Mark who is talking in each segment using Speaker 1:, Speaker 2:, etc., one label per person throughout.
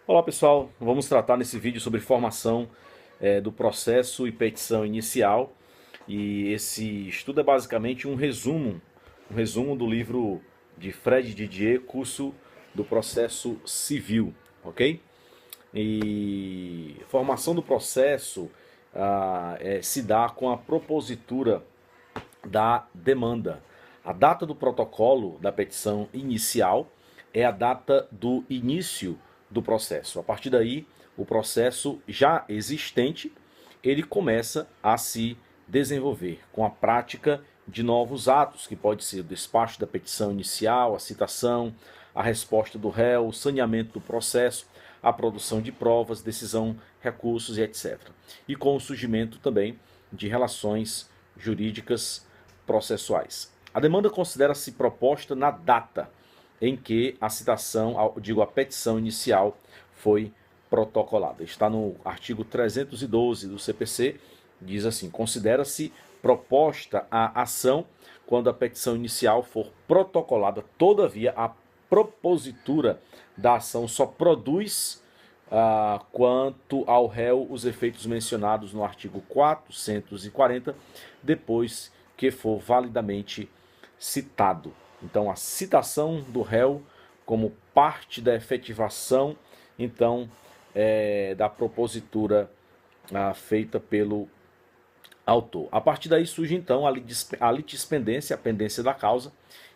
Speaker 1: Olá pessoal, vamos tratar nesse vídeo sobre formação do processo e petição inicial. E esse estudo é basicamente um resumo do livro de Fred Didier, Curso do Processo Civil, ok? E formação do processo se dá com a propositura da demanda. A data do protocolo da petição inicial é a data do início do processo. A partir daí, o processo já existente, ele começa a se desenvolver com a prática de novos atos, que pode ser o despacho da petição inicial, a citação, a resposta do réu, o saneamento do processo, a produção de provas, decisão, recursos e etc. E com o surgimento também de relações jurídicas processuais. A demanda considera-se proposta na data em que a citação, a petição inicial foi protocolada. Está no artigo 312 do CPC, diz assim: considera-se proposta a ação quando a petição inicial for protocolada. Todavia, a propositura da ação só produz quanto ao réu os efeitos mencionados no artigo 440, depois que for validamente citado. Então, a citação do réu como parte da efetivação, então, da propositura feita pelo autor. A partir daí surge, então, a litispendência, a pendência da causa.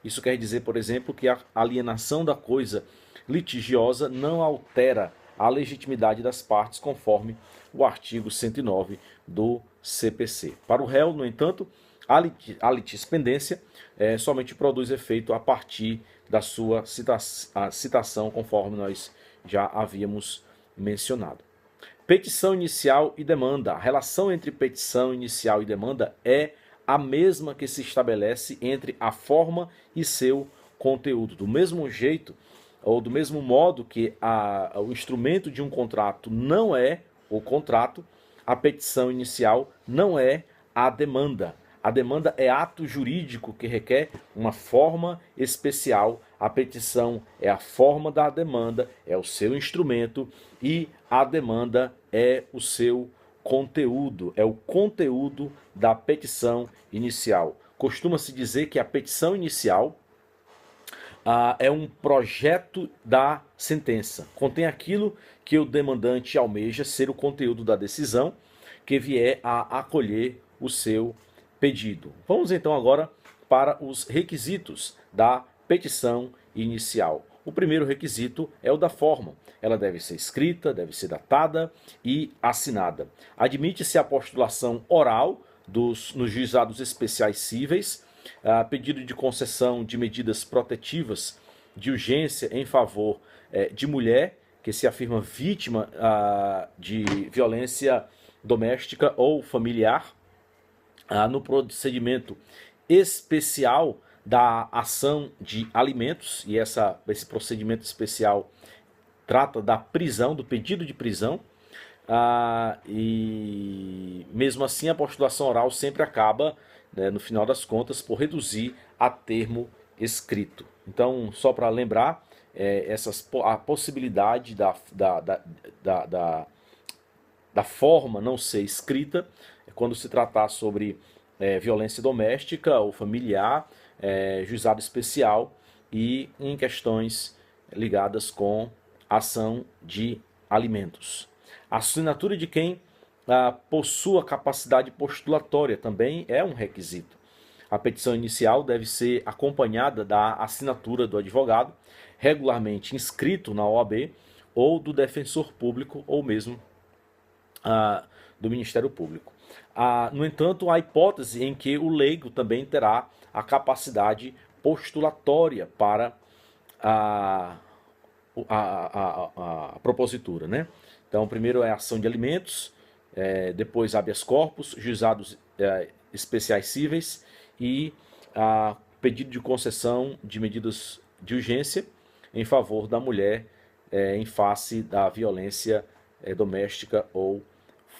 Speaker 1: Isso quer dizer, por exemplo, que a alienação da coisa litigiosa não altera a legitimidade das partes, conforme o artigo 109 do CPC. Para o réu, no entanto, a litispendência somente produz efeito a partir da sua citação, conforme nós já havíamos mencionado. Petição inicial e demanda. A relação entre petição inicial e demanda é a mesma que se estabelece entre a forma e seu conteúdo. Do mesmo jeito, ou do mesmo modo que o instrumento de um contrato não é o contrato, a petição inicial não é a demanda. A demanda é ato jurídico que requer uma forma especial. A petição é a forma da demanda, é o seu instrumento, e a demanda é o seu conteúdo, é o conteúdo da petição inicial. Costuma-se dizer que a petição inicial é um projeto da sentença. Contém aquilo que o demandante almeja ser o conteúdo da decisão que vier a acolher o seu pedido. Vamos então agora para os requisitos da petição inicial. O primeiro requisito é o da forma. Ela deve ser escrita, deve ser datada e assinada. Admite-se a postulação oral nos juizados especiais cíveis, pedido de concessão de medidas protetivas de urgência em favor de mulher que se afirma vítima de violência doméstica ou familiar, no procedimento especial da ação de alimentos, e esse procedimento especial trata da prisão, do pedido de prisão, e mesmo assim a postulação oral sempre acaba, né, no final das contas, por reduzir a termo escrito. Então, só para lembrar, a possibilidade da forma não ser escrita, quando se tratar sobre violência doméstica ou familiar, juizado especial, e em questões ligadas com ação de alimentos. A assinatura de quem possua capacidade postulatória também é um requisito. A petição inicial deve ser acompanhada da assinatura do advogado, regularmente inscrito na OAB, ou do defensor público, ou mesmo do Ministério Público. No entanto, há hipótese em que o leigo também terá a capacidade postulatória para a propositura, né? Então, primeiro é a ação de alimentos, depois habeas corpus, juizados especiais cíveis e pedido de concessão de medidas de urgência em favor da mulher em face da violência doméstica ou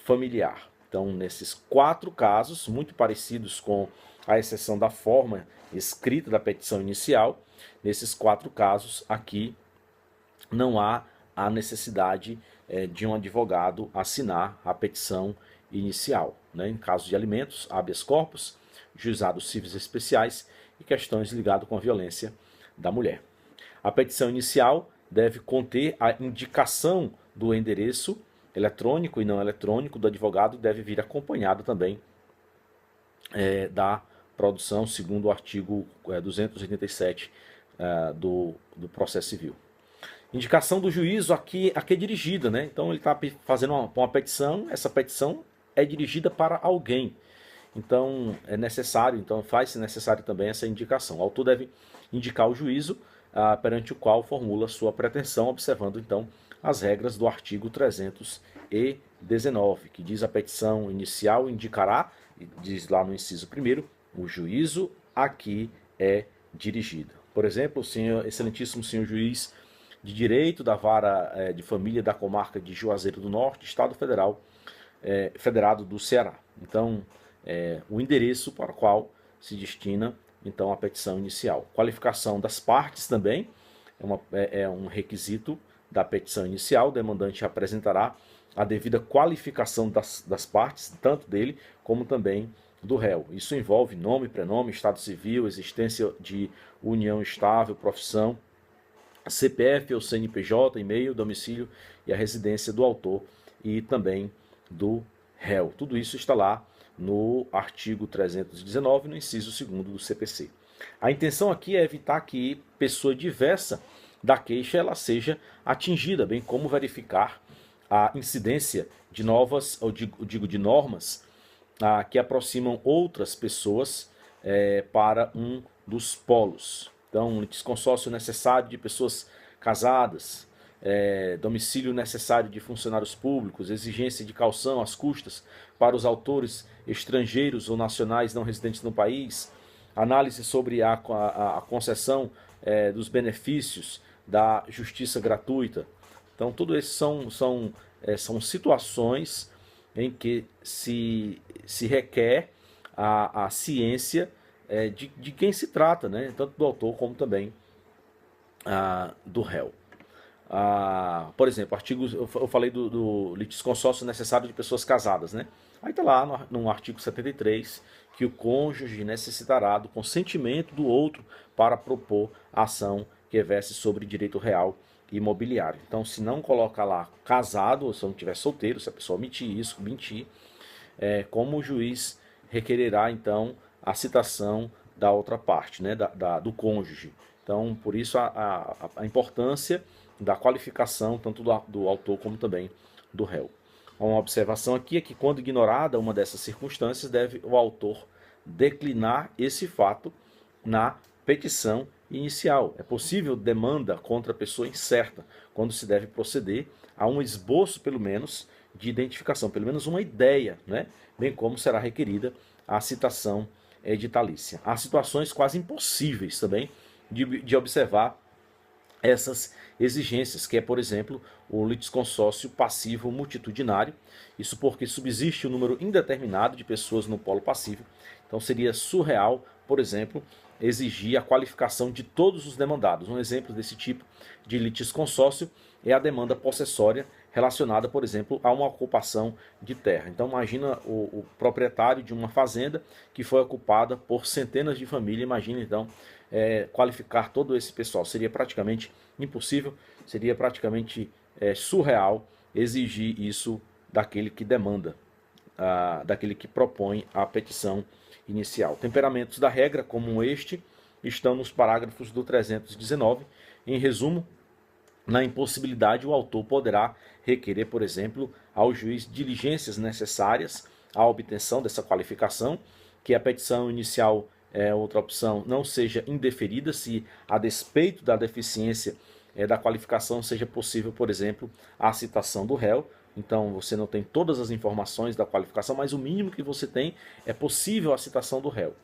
Speaker 1: familiar. Então, nesses 4 casos, muito parecidos com a exceção da forma escrita da petição inicial, nesses 4 casos aqui não há a necessidade de um advogado assinar a petição inicial, né, em caso de alimentos, habeas corpus, juizados cíveis especiais e questões ligadas com a violência da mulher. A petição inicial deve conter a indicação do endereço eletrônico e não eletrônico do advogado e deve vir acompanhado também da produção, segundo o artigo 287 do processo civil. Indicação do juízo aqui é dirigida, né? Então ele está fazendo uma petição, essa petição é dirigida para alguém. Então é necessário, então faz-se necessário também essa indicação. O autor deve indicar o juízo perante o qual formula sua pretensão, observando então as regras do artigo 319, que diz: a petição inicial indicará, diz lá no inciso 1º, o juízo aqui é dirigida. Por exemplo, o senhor, excelentíssimo senhor juiz de direito da vara de família da comarca de Juazeiro do Norte, Estado Federado do Ceará. Então, o endereço para o qual se destina então a petição inicial. Qualificação das partes também é um requisito da petição inicial. O demandante apresentará a devida qualificação das partes, tanto dele como também do réu. Isso envolve nome, prenome, estado civil, existência de união estável, profissão, CPF ou CNPJ, e-mail, domicílio e a residência do autor e também do réu. Tudo isso está lá no artigo 319, no inciso 2º do CPC. A intenção aqui é evitar que pessoa diversa da queixa ela seja atingida, bem como verificar a incidência de novas, ou digo de normas, que aproximam outras pessoas para um dos polos. Então, litisconsórcio necessário de pessoas casadas, domicílio necessário de funcionários públicos, exigência de caução às custas para os autores estrangeiros ou nacionais não residentes no país, análise sobre a concessão dos benefícios da justiça gratuita. Então, tudo isso são situações em que se requer a ciência de quem se trata, né? Tanto do autor como também do réu. Por exemplo, eu falei do litisconsórcio necessário de pessoas casadas, né? Aí está lá no artigo 73 que o cônjuge necessitará do consentimento do outro para propor a ação que verse sobre direito real e imobiliário. Então, se não coloca lá casado, ou se não estiver solteiro, se a pessoa mentir, como o juiz requererá então a citação da outra parte, né, do cônjuge. Então, por isso a importância da qualificação tanto do autor como também do réu. Uma observação aqui é que, quando ignorada uma dessas circunstâncias, deve o autor declinar esse fato na petição inicial. É possível demanda contra a pessoa incerta, quando se deve proceder a um esboço, pelo menos, de identificação, pelo menos uma ideia, né? Bem como será requerida a citação editalícia. Há situações quase impossíveis também de observar essas exigências, que é, por exemplo, o litisconsórcio passivo multitudinário. Isso porque subsiste um número indeterminado de pessoas no polo passivo. Então seria surreal, por exemplo, exigir a qualificação de todos os demandados. Um exemplo desse tipo de litisconsórcio é a demanda possessória relacionada, por exemplo, a uma ocupação de terra. Então imagina o proprietário de uma fazenda que foi ocupada por centenas de famílias. Imagina então qualificar todo esse pessoal. Seria praticamente impossível, seria praticamente surreal exigir isso daquele que demanda, daquele que propõe a petição inicial. Temperamentos da regra, como este, estão nos parágrafos do 319. Em resumo, na impossibilidade, o autor poderá requerer, por exemplo, ao juiz diligências necessárias à obtenção dessa qualificação, que a petição inicial, outra opção, não seja indeferida, se a despeito da deficiência da qualificação seja possível, por exemplo, a citação do réu. Então você não tem todas as informações da qualificação, mas o mínimo que você tem é possível a citação do réu.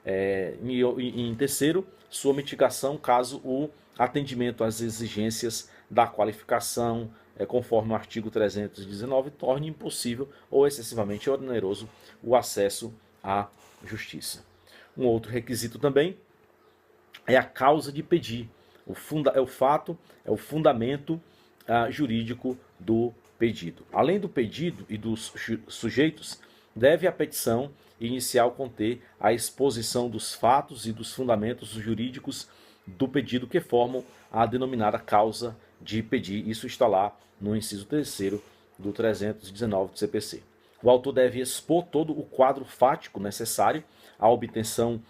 Speaker 1: Em terceiro, sua mitigação caso o atendimento às exigências da qualificação, conforme o artigo 319, torne impossível ou excessivamente oneroso o acesso à justiça. Um outro requisito também é a causa de pedir. É o fundamento jurídico do pedido. Além do pedido e dos sujeitos, deve a petição inicial conter a exposição dos fatos e dos fundamentos jurídicos do pedido que formam a denominada causa de pedir. Isso está lá no inciso 3º do 319 do CPC. O autor deve expor todo o quadro fático necessário à obtenção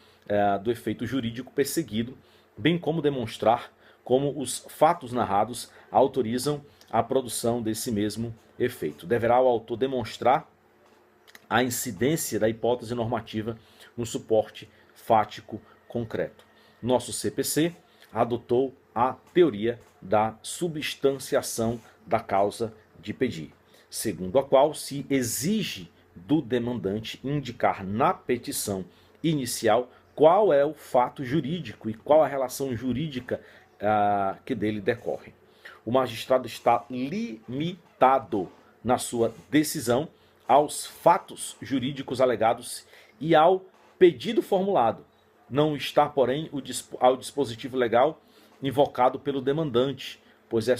Speaker 1: do efeito jurídico perseguido, bem como demonstrar como os fatos narrados autorizam a produção desse mesmo efeito. Deverá o autor demonstrar a incidência da hipótese normativa no suporte fático concreto. Nosso CPC adotou a teoria da substanciação da causa de pedir, segundo a qual se exige do demandante indicar na petição inicial qual é o fato jurídico e qual a relação jurídica que dele decorre. O magistrado está limitado na sua decisão aos fatos jurídicos alegados e ao pedido formulado. Não está, porém, ao dispositivo legal invocado pelo demandante, pois é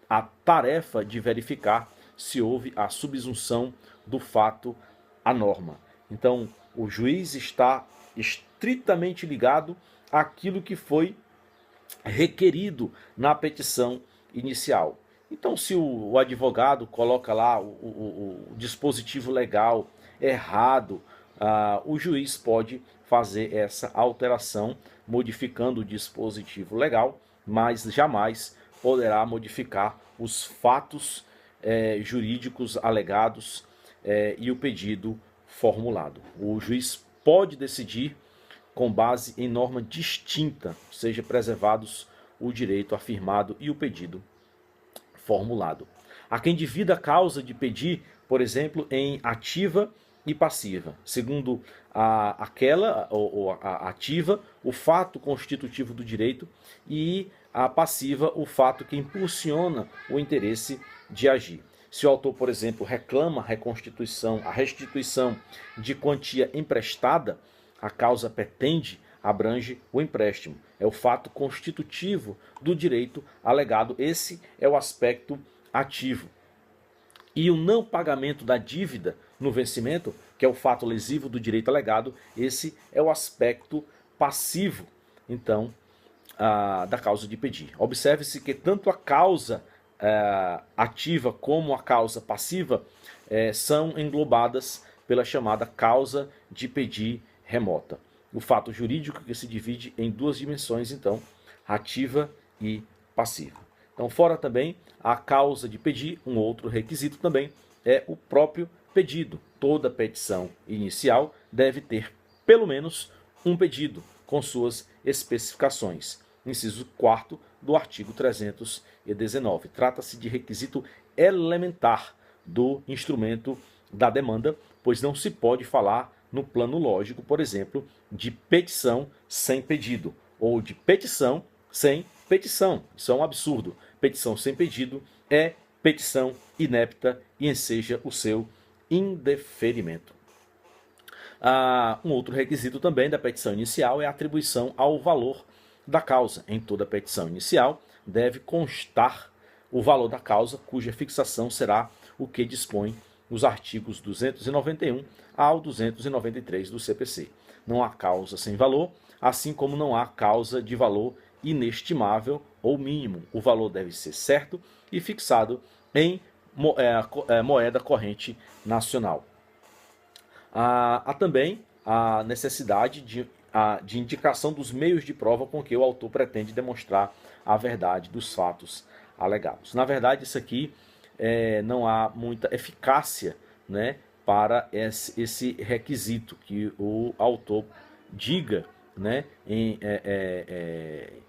Speaker 1: a tarefa de verificar se houve a subsunção do fato à norma. Então, o juiz está estritamente ligado àquilo que foi requerido na petição inicial. Então, se o advogado coloca lá o dispositivo legal errado, o juiz pode fazer essa alteração, modificando o dispositivo legal, mas jamais poderá modificar os fatos jurídicos alegados e o pedido formulado. O juiz pode decidir com base em norma distinta, seja preservados o direito afirmado e o pedido formulado. Há quem divida a causa de pedir, por exemplo, em ativa e passiva. Segundo a ativa, o fato constitutivo do direito, e a passiva, o fato que impulsiona o interesse de agir. Se o autor, por exemplo, reclama a restituição de quantia emprestada, a causa petende abrange o empréstimo. É o fato constitutivo do direito alegado. Esse é o aspecto ativo. E o não pagamento da dívida no vencimento, que é o fato lesivo do direito alegado, esse é o aspecto passivo, então, da causa de pedir. Observe-se que tanto a causa ativa como a causa passiva são englobadas pela chamada causa de pedir remota. O fato jurídico que se divide em duas dimensões, então, ativa e passiva. Então, fora também a causa de pedir, um outro requisito também é o próprio pedido. Toda petição inicial deve ter pelo menos um pedido com suas especificações. Inciso 4º do artigo 319. Trata-se de requisito elementar do instrumento da demanda, pois não se pode falar no plano lógico, por exemplo, de petição sem pedido, ou de petição sem petição. Isso é um absurdo. Petição sem pedido é petição inepta e enseja o seu indeferimento. Um outro requisito também da petição inicial é a atribuição ao valor da causa. Em toda petição inicial deve constar o valor da causa, cuja fixação será o que dispõe os artigos 291 ao 293 do CPC. Não há causa sem valor, assim como não há causa de valor inestimável ou mínimo. O valor deve ser certo e fixado em moeda corrente nacional. Há também a necessidade de indicação dos meios de prova com que o autor pretende demonstrar a verdade dos fatos alegados. Na verdade, isso aqui não há muita eficácia, né, para esse requisito, que o autor diga, né,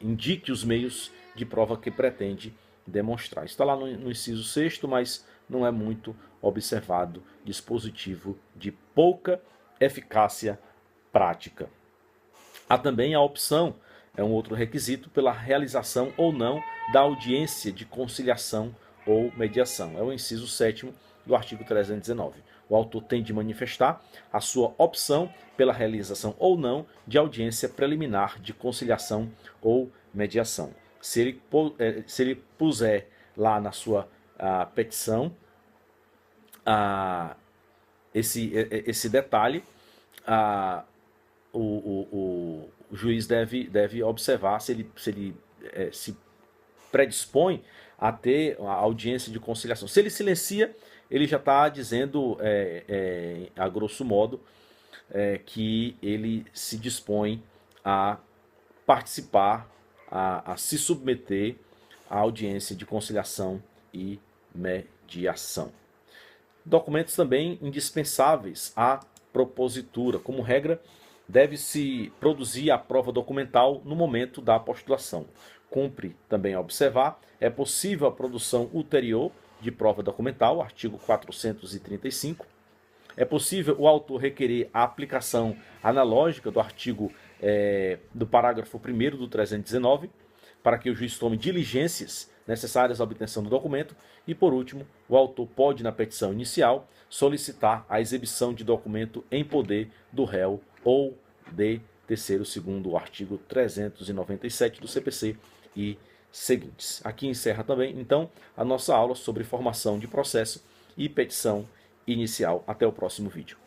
Speaker 1: indique os meios de prova que pretende demonstrar. Está lá no inciso 6º, mas não é muito observado, dispositivo de pouca eficácia prática. Há também a opção, é um outro requisito, pela realização ou não da audiência de conciliação ou mediação. É o inciso 7º do artigo 319. O autor tem de manifestar a sua opção pela realização ou não de audiência preliminar de conciliação ou mediação. Se ele puser lá na sua petição esse detalhe, o juiz deve observar se ele se predispõe a ter a audiência de conciliação. Se ele silencia, ele já está dizendo, a grosso modo, que ele se dispõe a participar, a se submeter à audiência de conciliação e mediação. Documentos também indispensáveis à propositura. Como regra, deve-se produzir a prova documental no momento da apostulação. Cumpre também observar, é possível a produção ulterior de prova documental, artigo 435. É possível o autor requerer a aplicação analógica do artigo do parágrafo 1º do 319, para que o juiz tome diligências necessárias à obtenção do documento. E, por último, o autor pode, na petição inicial, solicitar a exibição de documento em poder do réu ou de terceiro, segundo o artigo 397 do CPC e seguintes. Aqui encerra também, então, a nossa aula sobre formação de processo e petição inicial. Até o próximo vídeo.